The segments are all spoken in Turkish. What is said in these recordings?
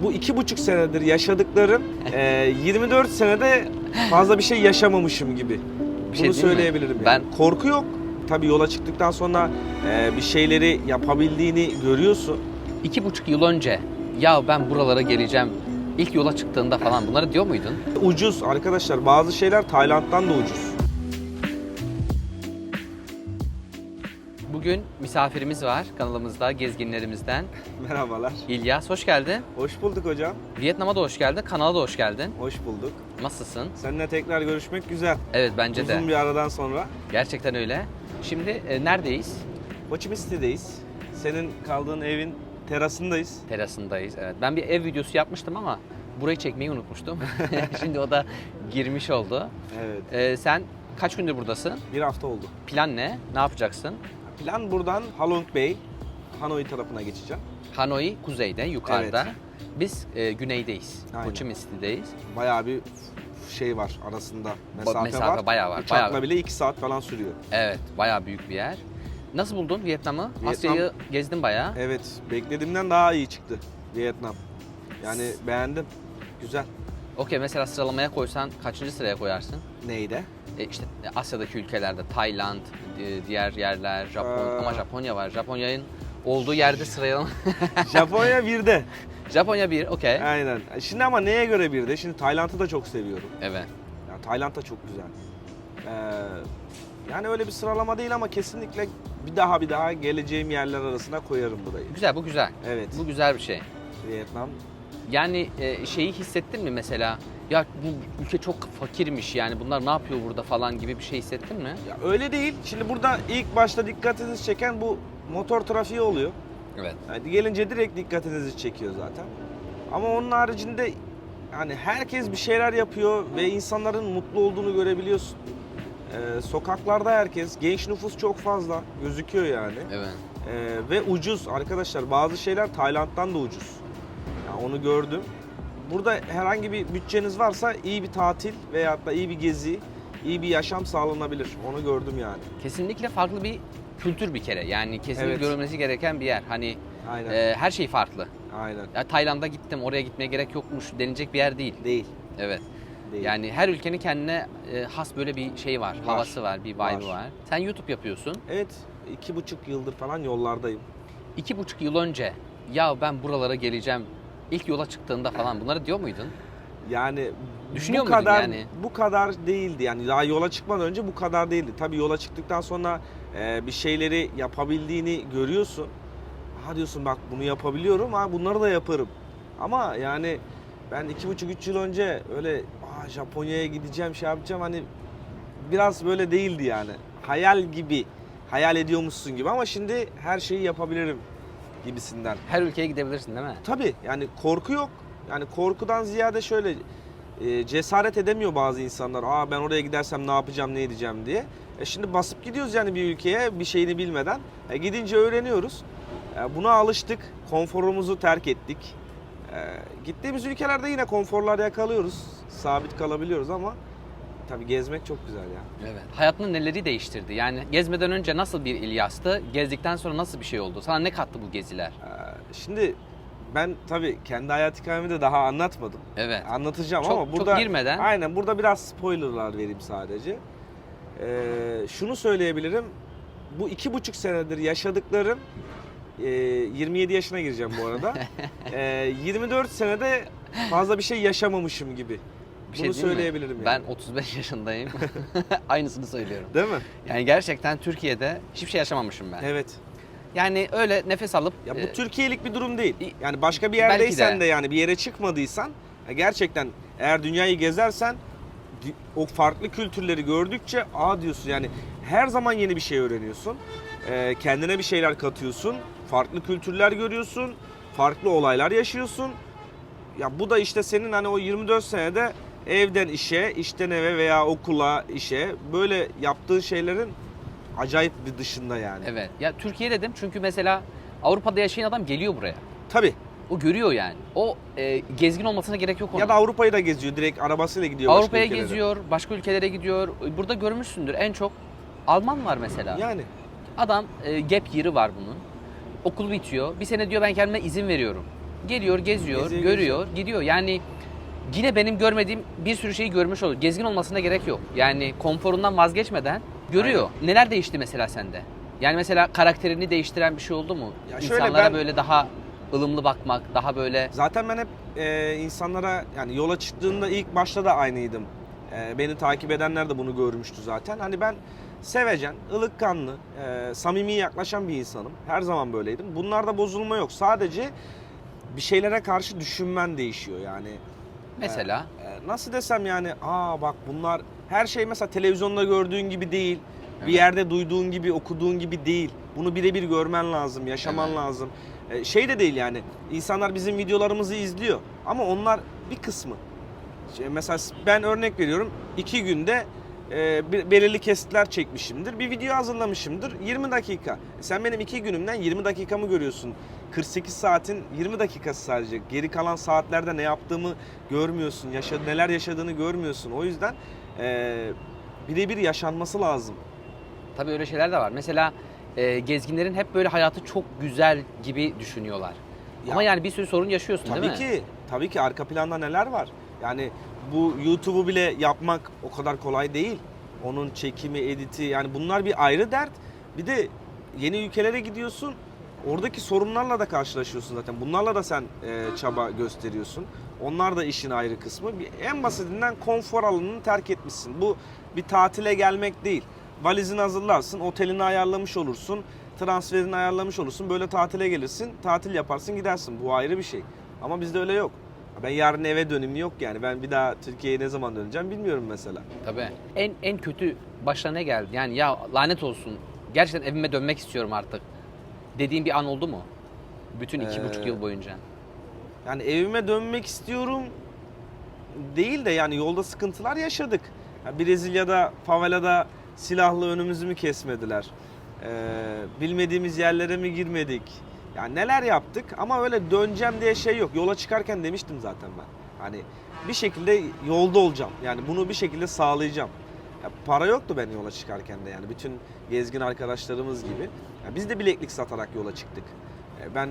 bu 2,5 senedir yaşadıklarım 24 senede fazla bir şey yaşamamışım gibi. Bir şey Bunu diyeyim mi? söyleyebilirim. Yani. Korku yok. Tabii yola çıktıktan sonra bir şeyleri yapabildiğini görüyorsun. 2,5 yıl önce ya ben buralara geleceğim ilk yola çıktığında falan bunları diyor muydun? Ucuz arkadaşlar. Bazı şeyler Tayland'dan da ucuz. Bugün misafirimiz var kanalımızda, gezginlerimizden. Merhabalar. İlyas, hoş geldin. Hoş bulduk hocam. Vietnam'a da hoş geldin, kanala da hoş geldin. Hoş bulduk. Nasılsın? Seninle tekrar görüşmek güzel. Evet, bence de. Uzun bir aradan sonra. Gerçekten öyle. Şimdi neredeyiz? Ho Chi Minh City'deyiz. Senin kaldığın evin terasındayız. Terasındayız, evet. Ben bir ev videosu yapmıştım ama burayı çekmeyi unutmuştum. Şimdi o da girmiş oldu. Evet. Sen kaç gündür buradasın? Bir hafta oldu. Plan ne? Ne yapacaksın? Plan buradan Halong Bay, Hanoi tarafına geçeceğim. Hanoi kuzeyde, yukarıda. Evet. Biz güneydeyiz. Aynen. Ho Chi Minh City'deyiz. Bayağı bir şey var arasında. Mesafe var. Bayağı var. Uçakla bayağı. bile 2 saat falan sürüyor. Evet, bayağı büyük bir yer. Nasıl buldun Vietnam'ı? Vietnam- Asya'yı gezdin bayağı. Evet, beklediğimden daha iyi çıktı Vietnam. Yani beğendim. Güzel. Okey, mesela sıralamaya koysan kaçıncı sıraya koyarsın? Neydi? İşte Asya'daki ülkelerde Tayland, diğer yerler, Japon ama Japonya var. Japonya'nın olduğu yerde sırayalım. Japonya birde. Japonya bir, okey. Aynen. Şimdi ama neye göre birde? Şimdi Tayland'ı da çok seviyorum. Evet. Ya Tayland da çok güzel. Yani öyle bir sıralama değil ama kesinlikle bir daha geleceğim yerler arasına koyarım burayı. Güzel, bu güzel. Evet. Bu güzel bir şey. Vietnam. Yani şeyi hissettin mi mesela? Ya bu ülke çok fakirmiş yani bunlar ne yapıyor burada falan gibi bir şey hissettin mi? Ya öyle değil. Şimdi burada ilk başta dikkatinizi çeken bu motor trafiği oluyor. Evet. Yani gelince direkt dikkatinizi çekiyor zaten. Ama onun haricinde yani herkes bir şeyler yapıyor ve insanların mutlu olduğunu görebiliyorsun. Sokaklarda herkes, genç nüfus çok fazla gözüküyor yani. Evet. Ve ucuz arkadaşlar. Bazı şeyler Tayland'dan da ucuz. Yani onu gördüm. Burada herhangi bir bütçeniz varsa iyi bir tatil veyahut da iyi bir gezi, iyi bir yaşam sağlanabilir. Onu gördüm yani. Kesinlikle farklı bir kültür bir kere. Yani kesinlikle Evet. görülmesi gereken bir yer. Hani Aynen. her şey farklı. Aynen. Ya Tayland'a gittim, oraya gitmeye gerek yokmuş denilecek bir yer değil. Değil. Evet. Değil. Yani her ülkenin kendine has böyle bir şey var, havası var, bir vibe'ı Var. var. Sen YouTube yapıyorsun. Evet. 2,5 yıldır falan yollardayım. 2,5 yıl önce ya ben buralara geleceğim ilk yola çıktığında falan bunları diyor muydun? Yani Düşünüyor bu muydun kadar yani? bu kadar değildi. Yani daha yola çıkmadan önce bu kadar değildi. Tabii yola çıktıktan sonra bir şeyleri yapabildiğini görüyorsun. Ha diyorsun bak bunu yapabiliyorum, ha bunları da yaparım. Ama yani ben 2,5-3 yıl önce öyle Japonya'ya gideceğim, şey yapacağım hani biraz böyle değildi yani. Hayal gibi, hayal ediyormuşsun gibi ama şimdi her şeyi yapabilirim gibisinden. Her ülkeye gidebilirsin değil mi? Tabii yani korku yok. Yani korkudan ziyade şöyle cesaret edemiyor bazı insanlar. Ben oraya gidersem ne yapacağım, ne edeceğim diye. Şimdi basıp gidiyoruz yani bir ülkeye bir şeyini bilmeden. Gidince öğreniyoruz. Buna alıştık. Konforumuzu terk ettik. Gittiğimiz ülkelerde yine konforlar yakalıyoruz. Sabit kalabiliyoruz ama tabii gezmek çok güzel ya. Evet. Hayatını neleri değiştirdi? Yani gezmeden önce nasıl bir İlyas'tı? Gezdikten sonra nasıl bir şey oldu? Sana ne kattı bu geziler? Şimdi ben tabii kendi hayat hikayemi de daha anlatmadım. Evet. Anlatacağım Çok- ama çok burada girmeden. Aynen burada biraz spoilerlar vereyim sadece. Şunu söyleyebilirim. Bu 2,5 senedir yaşadıklarım 27 yaşına gireceğim bu arada. 24 senede fazla bir şey yaşamamışım gibi. Bir şey Bunu diyeyim mi? söyleyebilirim yani. Ben 35 yaşındayım. Aynısını söylüyorum. Değil mi? Yani gerçekten Türkiye'de hiçbir şey yaşamamışım ben. Evet. Yani öyle nefes alıp Ya bu Türkiye'lik bir durum değil. i- Yani başka bir belki yerdeysen de. de yani bir yere çıkmadıysan gerçekten eğer dünyayı gezersen o farklı kültürleri gördükçe diyorsun yani her zaman yeni bir şey öğreniyorsun. Kendine bir şeyler katıyorsun. Farklı kültürler görüyorsun. Farklı olaylar yaşıyorsun. Ya bu da işte senin hani o 24 senede evden işe, işten eve veya okula, işe böyle yaptığın şeylerin acayip bir dışında yani. Evet. Ya Türkiye dedim çünkü mesela Avrupa'da yaşayan adam geliyor buraya. Tabii. O görüyor yani. O gezgin olmasına gerek yok onun. Ya da Avrupa'yı da geziyor. Direkt arabasıyla gidiyor Avrupa'ya başka ülkelere. geziyor, başka ülkelere gidiyor. Burada görmüşsündür en çok Alman var mesela. Yani. Adam gap year'ı var bunun. Okul bitiyor. Bir sene diyor ben kendime izin veriyorum. Geliyor, geziyor, Geziyor, görüyor, gidiyor. Yani yine benim görmediğim bir sürü şeyi görmüş olur. Gezgin olmasına gerek yok. Yani konforundan vazgeçmeden görüyor. Neler değişti mesela sende? Yani mesela karakterini değiştiren bir şey oldu mu? Ya şöyle İnsanlara böyle daha ılımlı bakmak, daha böyle... Zaten ben hep insanlara, yani yola çıktığımda ilk başta da aynıydım. Beni takip edenler de bunu görmüştü zaten. Hani ben sevecen, ılıkkanlı, samimi yaklaşan bir insanım. Her zaman böyleydim. Bunlarda bozulma yok. Sadece bir şeylere karşı düşünmen değişiyor yani. Mesela? Nasıl desem yani, bak bunlar, her şey mesela televizyonda gördüğün gibi değil. Bir yerde duyduğun gibi, okuduğun gibi değil. Bunu birebir görmen lazım, yaşaman lazım. Şey de değil yani, insanlar bizim videolarımızı izliyor ama onlar bir kısmı. Mesela ben örnek veriyorum, 2 günde belirli kesitler çekmişimdir. Bir video hazırlamışımdır, 20 dakika. Sen benim 2 günümden 20 dakikamı görüyorsun. 48 saatin 20 dakikası sadece. Geri kalan saatlerde ne yaptığımı görmüyorsun, neler yaşadığını görmüyorsun. O yüzden birebir yaşanması lazım. Tabii öyle şeyler de var. Mesela gezginlerin hep böyle hayatı çok güzel gibi düşünüyorlar. Ya, ama yani bir sürü sorun yaşıyorsun değil mi? Tabii ki arka planda neler var. Yani bu YouTube'u bile yapmak o kadar kolay değil. Onun çekimi, editi, yani bunlar bir ayrı dert. Bir de yeni ülkelere gidiyorsun. Oradaki sorunlarla da karşılaşıyorsun zaten. Bunlarla da sen çaba gösteriyorsun. Onlar da işin ayrı kısmı. En basitinden konfor alanını terk etmişsin. Bu bir tatile gelmek değil. Valizini hazırlarsın, otelini ayarlamış olursun, transferini ayarlamış olursun. Böyle tatile gelirsin, tatil yaparsın, gidersin. Bu ayrı bir şey. Ama bizde öyle yok. Ben yarın eve döneyim yok yani. Ben bir daha Türkiye'ye ne zaman döneceğim bilmiyorum mesela. Tabii. En kötü başına ne geldi? Yani ya lanet olsun. Gerçekten evime dönmek istiyorum artık. Dediğin bir an oldu mu? Bütün 2,5 yıl boyunca. Yani evime dönmek istiyorum değil de yani yolda sıkıntılar yaşadık. Ya Brezilya'da, favelada silahlı önümüzü mü kesmediler? Bilmediğimiz yerlere mi girmedik? Yani neler yaptık ama öyle döneceğim diye şey yok. Yola çıkarken demiştim zaten ben. Hani bir şekilde yolda olacağım. Yani bunu bir şekilde sağlayacağım. Ya para yoktu ben yola çıkarken de yani bütün gezgin arkadaşlarımız gibi. Ya biz de bileklik satarak yola çıktık. Ben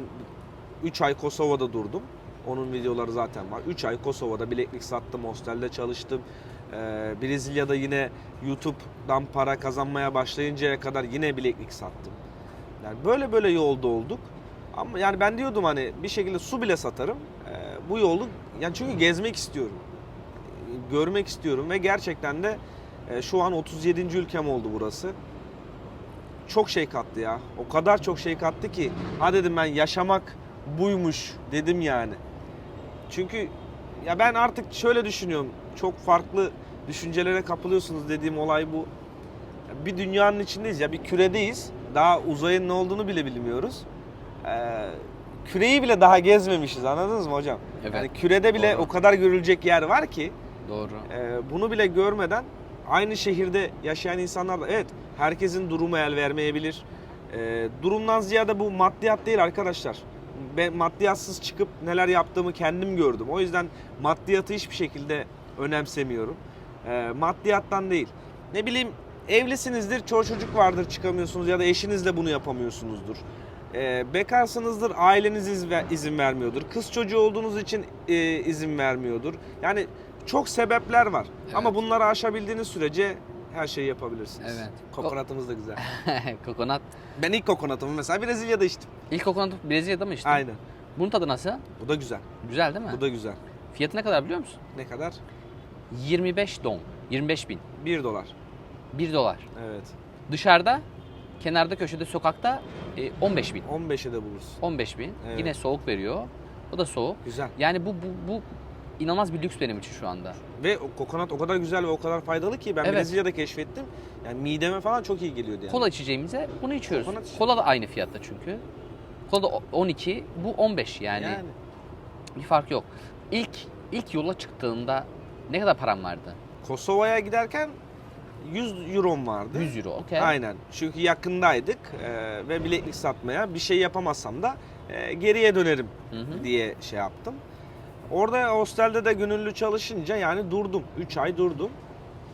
3 ay Kosova'da durdum. Onun videoları zaten var. 3 ay Kosova'da bileklik sattım, hostelde çalıştım. Brezilya'da yine YouTube'dan para kazanmaya başlayıncaya kadar yine bileklik sattım. Yani böyle yolda olduk. Ama yani ben diyordum hani bir şekilde su bile satarım. Bu yolu yani çünkü gezmek istiyorum. Görmek istiyorum ve gerçekten de şu an 37. ülkem oldu burası. Çok şey kattı ya. O kadar çok şey kattı ki ha dedim ben yaşamak buymuş dedim yani. Çünkü ya ben artık şöyle düşünüyorum. Çok farklı düşüncelere kapılıyorsunuz dediğim olay bu. Bir dünyanın içindeyiz ya, bir küredeyiz. Daha uzayın ne olduğunu bile bilmiyoruz. Küreyi bile daha gezmemişiz, anladınız mı hocam? Evet. Yani kürede bile Doğru. o kadar görülecek yer var ki. Doğru. Bunu bile görmeden aynı şehirde yaşayan insanlar da, evet, herkesin durumu el vermeyebilir. Durumdan ziyade bu maddiyat değil arkadaşlar. Ben maddiyatsız çıkıp neler yaptığımı kendim gördüm. O yüzden maddiyatı hiçbir şekilde önemsemiyorum. Maddiyattan değil. Ne bileyim, evlisinizdir, çocuk vardır, çıkamıyorsunuz ya da eşinizle bunu yapamıyorsunuzdur. Bekarsınızdır, aileniz izin vermiyordur. Kız çocuğu olduğunuz için izin vermiyordur. Yani çok sebepler var. Evet. Ama bunları aşabildiğiniz sürece her şeyi yapabilirsiniz. Evet. Kokonatımız da güzel. Kokonat. Ben ilk kokonatımı mesela Brezilya'da içtim. İlk kokonat Brezilya'da mı içtin? Aynen. Bunun tadı nasıl? Bu da güzel. Güzel değil mi? Bu da güzel. Fiyatı ne kadar biliyor musun? Ne kadar? 25 don. 25 bin. $1. 1 dolar. Evet. Dışarıda, kenarda, köşede, sokakta 15 bin. 15'e de bulursun. 15 bin. Evet. Yine soğuk veriyor. O da soğuk. Güzel. Yani bu inanılmaz bir lüks benim için şu anda. Ve o kokonat o kadar güzel ve o kadar faydalı ki ben Evet. Brezilya'da keşfettim. Yani mideme falan çok iyi geliyordu yani. Kola içeceğimize bunu içiyoruz. Kokonat içiyoruz. Kola da aynı fiyatta çünkü. Kola da 12, bu 15 yani. Bir fark yok. İlk yola çıktığında ne kadar param vardı? Kosova'ya giderken 100 eurom vardı. 100 euro. Okey. Aynen. Çünkü yakındaydık ve bileklik satmaya bir şey yapamazsam da geriye dönerim Hı. diye şey yaptım. Orada hostelde de gönüllü çalışınca yani durdum. 3 ay durdum.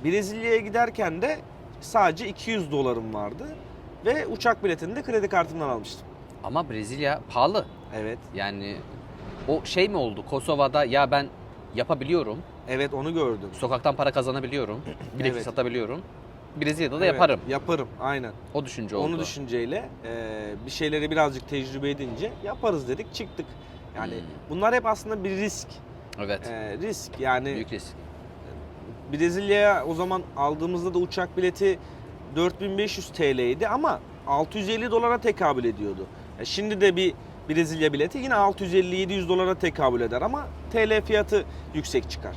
Brezilya'ya giderken de sadece 200 dolarım vardı. Ve uçak biletini de kredi kartımdan almıştım. Ama Brezilya pahalı. Evet. Yani O şey mi oldu? Kosova'da ya ben yapabiliyorum. Evet, onu gördüm. Sokaktan para kazanabiliyorum. Bileklik Evet. satabiliyorum. Brezilya'da da Evet, yaparım. Yaparım, aynen. O düşünce oldu. Onu düşünceyle bir şeyleri birazcık tecrübe edince yaparız dedik, çıktık. Yani bunlar hep aslında bir risk. Evet. Risk yani. Büyük risk. Brezilya'ya o zaman aldığımızda da uçak bileti 4500 TL'ydi ama 650 dolara tekabül ediyordu. Şimdi de bir Brezilya bileti yine 650-700 dolara tekabül eder ama TL fiyatı yüksek çıkar.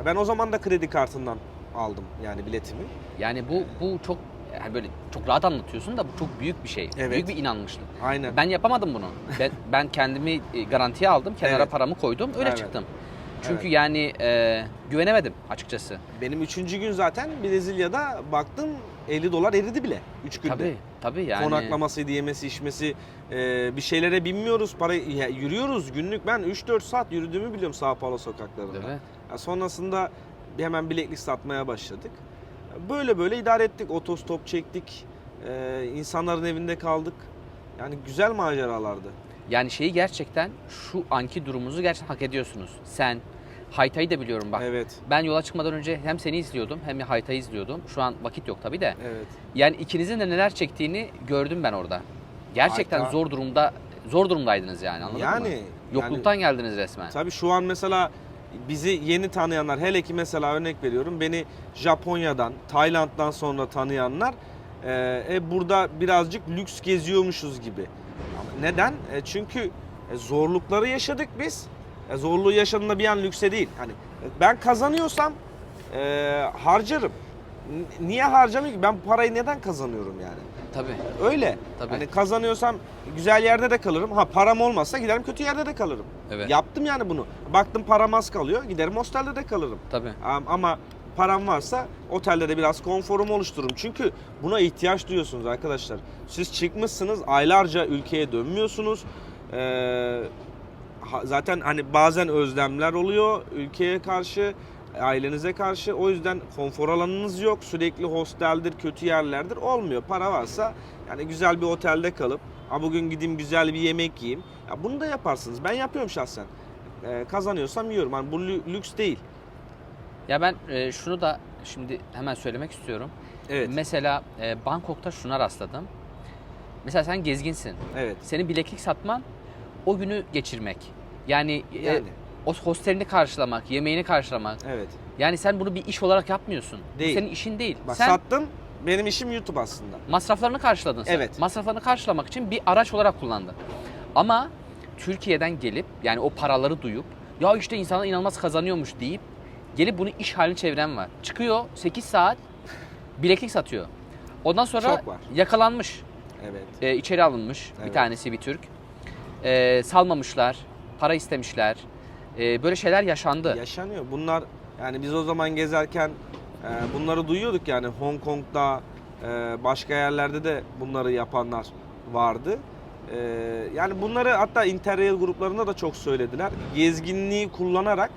Ben o zaman da kredi kartından aldım yani biletimi. Yani bu çok yani böyle çok rahat anlatıyorsun da bu çok büyük bir şey. Evet. Büyük bir inanmışlık. Aynen. Ben yapamadım bunu. Ben kendimi garantiye aldım. Kenara Evet. paramı koydum. Öyle Evet. çıktım. Çünkü Evet. yani güvenemedim açıkçası. Benim 3. gün zaten Brezilya'da baktım 50 dolar eridi bile 3 günde. Tabii yani. Konaklamasıydı, yemesi, içmesi, bir şeylere binmiyoruz, yürüyoruz. Günlük ben 3-4 saat yürüdüğümü biliyorum Sao Paulo sokaklarında. Evet. Ya sonrasında hemen bileklik satmaya başladık. Böyle böyle idare ettik, otostop çektik, insanların evinde kaldık. Yani güzel maceralardı. Yani şeyi gerçekten şu anki durumunuzu gerçekten hak ediyorsunuz. Sen, Hayta'yı da biliyorum bak. Evet, Ben yola çıkmadan önce hem seni izliyordum hem de Hayta'yı izliyordum. Şu an vakit yok tabii de. evet. Yani ikinizin de neler çektiğini gördüm ben orada. Gerçekten Hayta- zor durumdaydınız yani, anladın mı? Yani Yokluktan geldiniz resmen. tabii şu an mesela bizi yeni tanıyanlar, hele ki mesela örnek veriyorum, beni Japonya'dan, Tayland'dan sonra tanıyanlar burada birazcık lüks geziyormuşuz gibi. Neden? Çünkü zorlukları yaşadık biz. Zorluğu yaşadığında bir an lükse değil. Hani ben kazanıyorsam harcarım. Niye harcamayayım ki? Ben parayı neden kazanıyorum yani? Tabii. Öyle. Tabii. Hani kazanıyorsam güzel yerde de kalırım. Ha, param olmazsa giderim kötü yerde de kalırım. Evet. Yaptım yani bunu. Baktım param az kalıyor. Giderim hostelde de kalırım. Tabii. Ama param varsa otelde de biraz konforumu oluştururum. Çünkü buna ihtiyaç duyuyorsunuz arkadaşlar. Siz çıkmışsınız, aylarca ülkeye dönmüyorsunuz. Zaten hani bazen özlemler oluyor ülkeye karşı, ailenize karşı. O yüzden konfor alanınız yok. Sürekli hosteldir, kötü yerlerdir. Olmuyor. Para varsa yani güzel bir otelde kalıp bugün gideyim güzel bir yemek yiyeyim. Ya bunu da yaparsınız. Ben yapıyorum şahsen. Kazanıyorsam yiyorum. Yani bu lüks değil. Ya ben şunu da şimdi hemen söylemek istiyorum. Evet. Mesela Bangkok'ta şuna rastladım. Mesela sen gezginsin. Evet. Senin bileklik satman o günü geçirmek. Yani, Yani. o hostelini karşılamak, yemeğini karşılamak. Evet. Yani sen bunu bir iş olarak yapmıyorsun. Değil. Bu senin işin değil. Bak, Sen sattım. Benim işim YouTube aslında. masraflarını karşıladın sen. Evet. Masraflarını karşılamak için bir araç olarak kullandın. Ama Türkiye'den gelip yani o paraları duyup ya işte insanlar inanılmaz kazanıyormuş deyip gelip bunu iş haline çeviren var. Çıkıyor 8 saat bileklik satıyor. Ondan sonra Çok var. yakalanmış. Evet. İçeri alınmış. Bir Evet. tanesi bir Türk. Salmamışlar. Para istemişler. Böyle şeyler yaşandı. Yaşanıyor. Bunlar yani biz o zaman gezerken bunları duyuyorduk yani Hong Kong'da başka yerlerde de bunları yapanlar vardı. Yani bunları hatta Interrail gruplarında da çok söylediler. Gezginliği kullanarak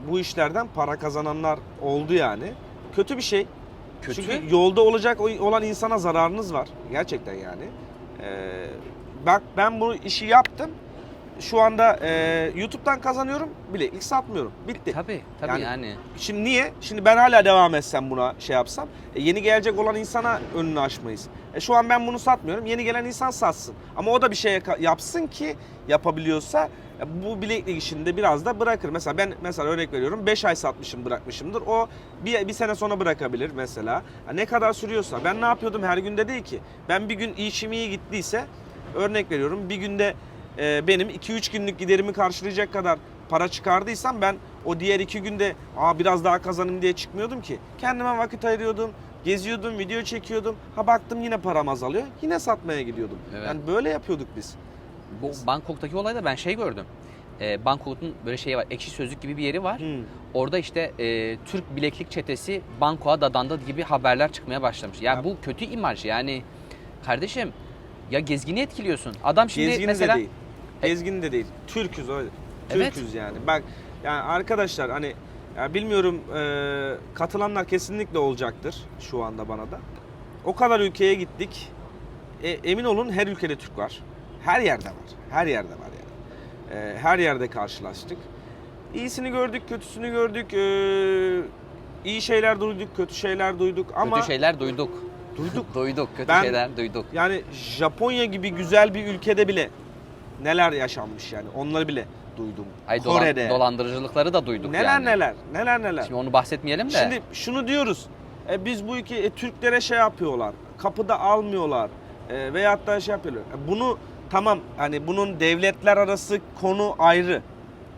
bu işlerden para kazananlar oldu yani. Kötü bir şey. Kötü. Çünkü yolda olan insana zararınız var. Gerçekten yani. Bak ben bu işi yaptım. Şu anda YouTube'dan kazanıyorum. Bileklik satmıyorum. Bitti. Tabii yani. Şimdi niye? Şimdi ben hala devam etsem buna şey yapsam. Yeni gelecek olan insana önünü açmayız. Şu an ben bunu satmıyorum. Yeni gelen insan satsın. Ama o da bir şey yapsın ki yapabiliyorsa bu bileklik işini de biraz da bırakır. Mesela ben örnek veriyorum 5 ay satmışım bırakmışımdır. O bir sene sonra bırakabilir mesela. Ne kadar sürüyorsa. Ben ne yapıyordum her günde değil ki. Ben bir gün işim iyi gittiyse örnek veriyorum bir günde benim 2-3 günlük giderimi karşılayacak kadar para çıkardıysam ben o diğer 2 günde biraz daha kazanayım diye çıkmıyordum ki. Kendime vakit ayırıyordum, geziyordum, video çekiyordum. Baktım yine param azalıyor, yine satmaya gidiyordum. Evet. Yani böyle yapıyorduk biz. Bu Bangkok'taki olayda ben şey gördüm. Bangkok'un böyle şeyi var. Ekşi Sözlük gibi bir yeri var. Orada işte Türk bileklik çetesi Bangkok'a dadandı gibi haberler çıkmaya başlamış. Ya bu kötü imaj yani. Kardeşim ya gezgini etkiliyorsun. Adam şimdi Gezgin mesela de değil. Gezgin de değil. Türküz öyle. Evet. Türküz yani. Bak yani arkadaşlar hani ya bilmiyorum katılanlar kesinlikle olacaktır şu anda bana da. O kadar ülkeye gittik. Emin olun her ülkede Türk var. Her yerde var. Her yerde var yani. Her yerde karşılaştık. İyisini gördük, kötüsünü gördük. İyi şeyler duyduk, kötü şeyler duyduk ama Kötü şeyler duyduk. Duyduk. Kötü Ben- şeyler duyduk. yani Japonya gibi güzel bir ülkede bile neler yaşanmış yani. Onları bile duydum. Ay Kore'de. dolandırıcılıkları da duyduk Neler yani. neler. Şimdi onu bahsetmeyelim de. Şimdi şunu diyoruz. Biz bu ülke Türklere şey yapıyorlar. Kapıda almıyorlar. Veyahut da şey yapıyorlar. Bunu tamam hani bunun devletler arası konu ayrı.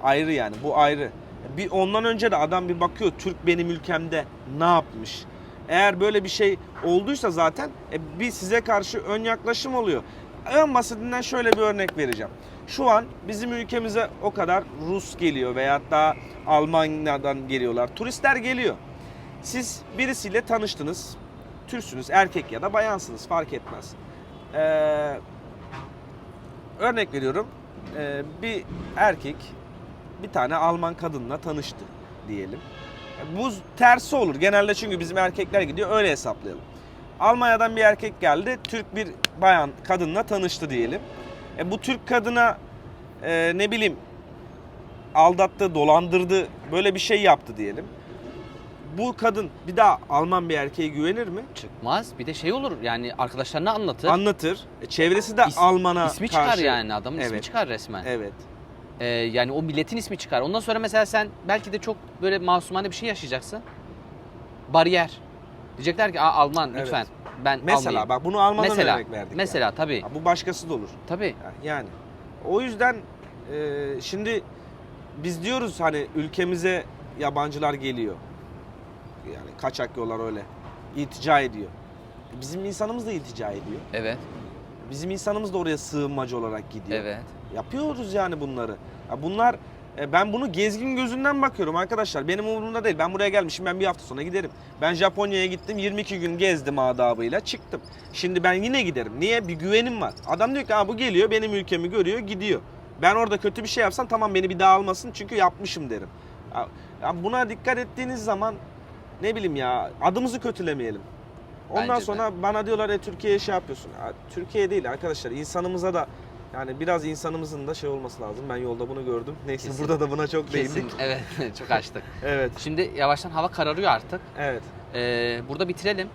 Ayrı yani bu ayrı. Bir ondan önce de adam bir bakıyor Türk benim ülkemde ne yapmış. Eğer böyle bir şey olduysa zaten bir size karşı ön yaklaşım oluyor. En basitinden şöyle bir örnek vereceğim. Şu an bizim ülkemize o kadar Rus geliyor veyahut da Almanya'dan geliyorlar. Turistler geliyor. Siz birisiyle tanıştınız. Türksünüz, erkek ya da bayansınız fark etmez. Örnek veriyorum. Bir erkek bir tane Alman kadınla tanıştı diyelim. Bu tersi olur. Genelde çünkü bizim erkekler gidiyor öyle hesaplayalım. Almanya'dan bir erkek geldi. Türk bir bayan kadınla tanıştı diyelim. Bu Türk kadına ne bileyim aldattı, dolandırdı, böyle bir şey yaptı diyelim. Bu kadın bir daha Alman bir erkeğe güvenir mi? Çıkmaz. Bir de şey olur yani arkadaşlarına anlatır. Anlatır. Çevresi de Alman'a ismi karşı. çıkar yani adamın ismi Evet. çıkar resmen. Evet. Yani o milletin ismi çıkar. Ondan sonra mesela sen belki de çok böyle masumane bir şey yaşayacaksın. Bariyer. Diyecekler ki Alman Evet. lütfen ben Mesela almayayım. bak bunu Alman'dan Mesela, örnek verdik. mesela yani. tabii. Bu başkası da olur. Tabii. Yani o yüzden şimdi biz diyoruz hani ülkemize yabancılar geliyor. Yani kaçak yollar öyle. İltica ediyor. Bizim insanımız da iltica ediyor. Evet. Bizim insanımız da oraya sığınmacı olarak gidiyor. Evet. Yapıyoruz yani bunları. Ya bunlar ben bunu gezgin gözünden bakıyorum arkadaşlar. Benim umurumda değil. Ben buraya gelmişim. Ben bir hafta sonra giderim. Ben Japonya'ya gittim. 22 gün gezdim adabıyla. Çıktım. Şimdi ben yine giderim. Niye? Bir güvenim var. Adam diyor ki bu geliyor. Benim ülkemi görüyor. Gidiyor. Ben orada kötü bir şey yapsam tamam beni bir daha almasın. Çünkü yapmışım derim. Ya buna dikkat ettiğiniz zaman ne bileyim ya adımızı kötülemeyelim. Ondan Bence de. sonra bana diyorlar Türkiye'ye şey yapıyorsun. Türkiye değil arkadaşlar. İnsanımıza da yani biraz insanımızın da şey olması lazım. Ben yolda bunu gördüm. Neyse Kesin. burada da buna çok Kesin. değindik. Evet. Çok açtık. Evet. Şimdi yavaştan hava kararıyor artık. Evet. Burada bitirelim.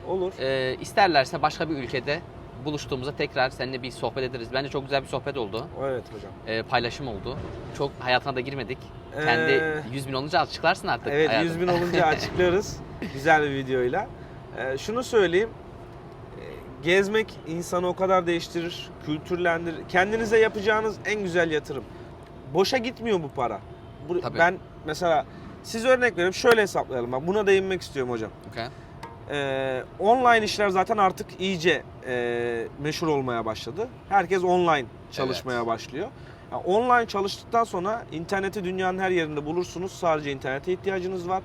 Olur. İsterlerse başka bir ülkede buluştuğumuzda tekrar seninle bir sohbet ederiz. Bence çok güzel bir sohbet oldu. Evet hocam. Paylaşım oldu. Çok hayatına da girmedik. Ee, Kendi 100 bin olunca açıklarsın artık. Evet hayatını. 100 bin olunca açıklıyoruz. Güzel bir videoyla. Şunu söyleyeyim. Gezmek insanı o kadar değiştirir, kültürlendirir. Kendinize yapacağınız en güzel yatırım. Boşa gitmiyor bu para. Tabii. Ben mesela siz örnek veriyorum şöyle hesaplayalım. Ben buna değinmek istiyorum hocam. Okay. Online işler zaten artık iyice meşhur olmaya başladı. Herkes online çalışmaya başlıyor. Yani online çalıştıktan sonra interneti dünyanın her yerinde bulursunuz. Sadece internete ihtiyacınız var.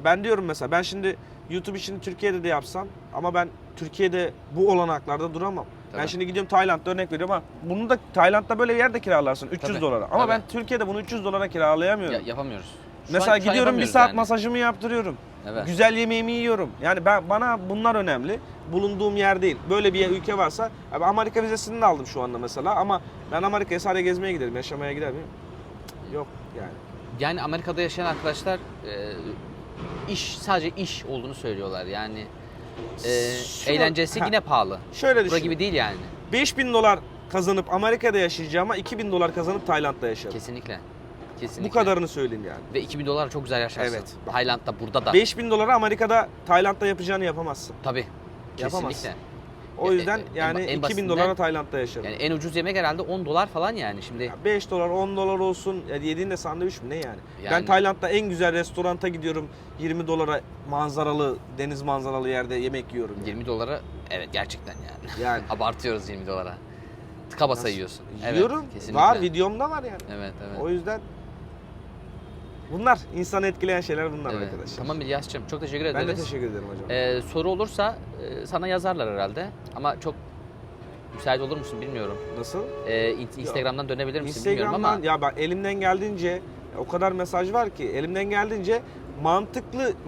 Ben diyorum mesela ben şimdi YouTube işini Türkiye'de de yapsam ama ben Türkiye'de bu olanaklarda duramam. Tabii. Ben şimdi gidiyorum Tayland'da örnek veriyorum ama bunu da Tayland'da böyle bir yerde kiralarsın 300 Tabii. dolara. Ama Tabii. ben Türkiye'de bunu 300 dolara kiralayamıyorum. Yapamıyoruz. Mesela Şu an gidiyorum bir yapamıyoruz saat yani. masajımı yaptırıyorum. Evet. Güzel yemeğimi yiyorum. Yani bana bunlar önemli. Bulunduğum yer değil. Böyle bir ülke varsa Amerika vizesini de aldım şu anda mesela ama ben Amerika'ya sadece gezmeye giderim. Yaşamaya gider miyim? Yok yani. Yani Amerika'da yaşayan arkadaşlar sadece iş olduğunu söylüyorlar. Yani eğlencesi Ha. yine pahalı. Şöyle Bura düşün. gibi değil yani. 5.000 dolar kazanıp Amerika'da yaşayacağıma 2.000 dolar kazanıp Tayland'da yaşarım. Kesinlikle. Kesinlikle. Bu kadarını söyleyeyim yani. Ve 2000 dolara çok güzel yaşarsın. Evet. Tayland'da, burada da. 5.000 dolara Amerika'da, Tayland'da yapacağını yapamazsın. Tabii. Yapamazsın. Kesinlikle. O yüzden en yani 2.000 basitinden- dolara Tayland'da yaşarım. Yani en ucuz yemek herhalde 10 dolar falan yani şimdi. Ya 5 dolar 10 dolar olsun yediğin de sandviç mi ne yani? Ben Yani- Tayland'da en güzel restoranta gidiyorum 20 dolara manzaralı deniz manzaralı yerde yemek yiyorum. Yani. 20 dolara evet gerçekten yani. Yani. Abartıyoruz 20 dolara. Tıka basa Nasıl? yiyorsun. Yiyorum. Evet, kesinlikle. Var videomda var yani. Evet evet. O yüzden bunlar insanı etkileyen şeyler bunlar Evet. arkadaşlar. Tamam İlyas'cığım çok teşekkür ederiz. Ben de teşekkür ederim hocam. Soru olursa sana yazarlar herhalde ama çok müsait olur musun bilmiyorum. Nasıl? Instagram'dan dönebilir misin bilmiyorum Instagram'dan ama ya bak elimden geldiğince o kadar mesaj var ki elimden geldiğince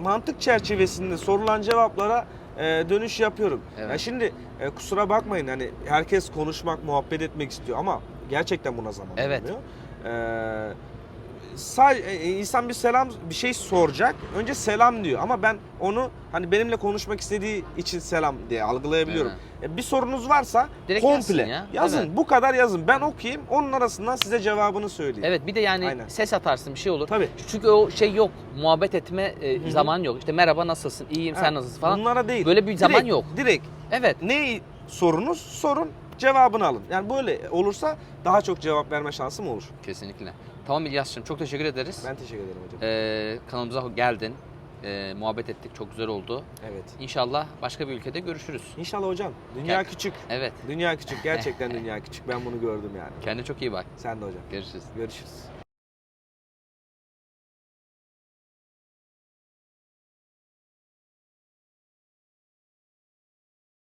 mantık çerçevesinde sorulan cevaplara dönüş yapıyorum. Evet. Ya şimdi kusura bakmayın hani herkes konuşmak, muhabbet etmek istiyor ama Gerçekten buna zaman Evet. alamıyor. İnsan bir şey soracak. Önce selam diyor ama ben onu hani benimle konuşmak istediği için selam diye algılayabiliyorum. Bir sorunuz varsa Direkt komple yazsın ya. yazın. Evet. Bu kadar yazın. Ben okuyayım. Onun arasından size cevabını söyleyeyim. Evet, bir de yani Aynen. ses atarsın, bir şey olur. Tabii. Çünkü o şey yok. Muhabbet etme Hı hı. zaman yok. İşte merhaba, nasılsın? İyiyim, sen Ha, nasılsın falan. Bunlara değil. Böyle bir zaman yok. Direkt Evet. ne sorunuz sorun, cevabını alın. Yani böyle olursa daha çok cevap verme şansım olur. Kesinlikle. Tamam İlyas'cığım, çok teşekkür ederiz. Ben teşekkür ederim hocam. Kanalımıza geldin. Muhabbet ettik. Çok güzel oldu. Evet. İnşallah başka bir ülkede görüşürüz. İnşallah hocam. Dünya Gel. küçük. Evet. Dünya küçük. Gerçekten dünya küçük. Ben bunu gördüm yani. Kendine çok iyi bak. Sen de hocam. Görüşürüz. Görüşürüz.